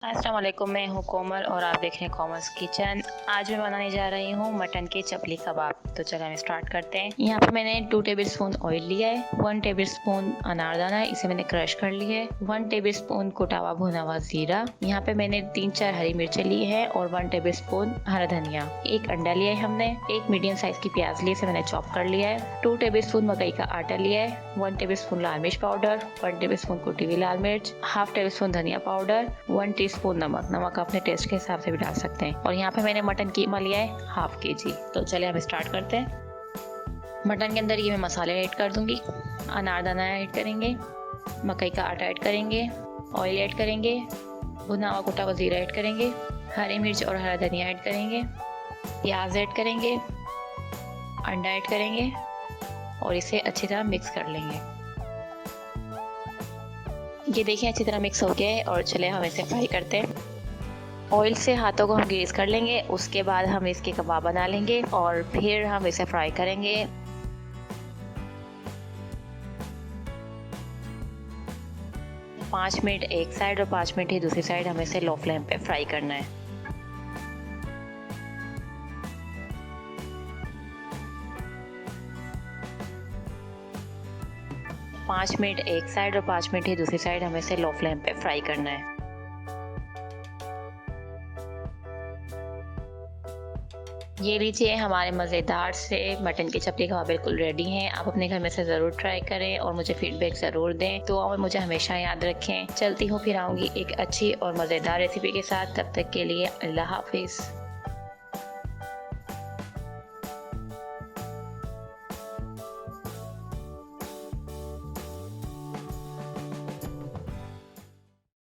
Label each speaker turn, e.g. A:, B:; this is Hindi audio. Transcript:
A: अस्सलाम वालेकुम, मैं हूँ कोमल और आप देख रहे हैं कॉमर्स किचन। आज मैं बनाने जा रही हूँ मटन के चपली कबाब। तो चलो हम स्टार्ट करते हैं। यहाँ पे मैंने 2 टेबलस्पून ऑयल लिया है, 1 टेबलस्पून अनारदाना है, इसे मैंने क्रश कर लिया है, 1 टेबलस्पून कुटा हुआ भुना हुआ जीरा, यहाँ पे मैंने 3-4 हरी मिर्चें ली है और 1 टेबलस्पून हरा धनिया, 1 अंडा लिया है हमने, 1 मीडियम साइज की प्याज ली, इसे मैंने चॉप कर लिया है, 2 टेबलस्पून मकई का आटा लिया है, 1 टेबलस्पून लाल मिर्च पाउडर, 1 टेबलस्पून कुटी हुई लाल मिर्च, हाफ टेबलस्पून धनिया पाउडर, 1 टीस्पून नमक अपने टेस्ट के हिसाब से भी डाल सकते हैं। और यहाँ पे मैंने मटन कीमा लिया है हाफ केजी। तो चलिए हम स्टार्ट करते हैं। मटन के अंदर ये मैं मसाले ऐड कर दूंगी। अनारदाना ऐड करेंगे, मकई का आटा ऐड करेंगे, ऑयल ऐड करेंगे, भुना हुआ कुटा हुआ जीरा ऐड करेंगे, हरी मिर्च और हरा धनिया ऐड करेंगे, प्याज ऐड करेंगे, अंडा ऐड करेंगे और इसे अच्छी तरह मिक्स कर लेंगे। ये देखिए अच्छी तरह मिक्स हो गया है और चले हम इसे फ्राई करते हैं। ऑयल से हाथों को हम ग्रीस कर लेंगे, उसके बाद हम इसके कबाब बना लेंगे और फिर हम इसे फ्राई करेंगे। पाँच मिनट एक साइड और 5 मिनट ही दूसरी साइड हमें इसे लो फ्लेम पे फ्राई करना है। पाँच मिनट एक साइड और 5 मिनट ही दूसरी साइड हमें इसे लो फ्लेम पे फ्राई करना है। ये लीजिए हमारे मज़ेदार से मटन की चपली कबाब बिल्कुल रेडी हैं। आप अपने घर में से ज़रूर ट्राई करें और मुझे फीडबैक ज़रूर दें। तो और मुझे हमेशा याद रखें। चलती हूँ, फिर आऊँगी एक अच्छी और मज़ेदार रेसिपी के साथ। तब तक के लिए अल्लाह हाफिज़।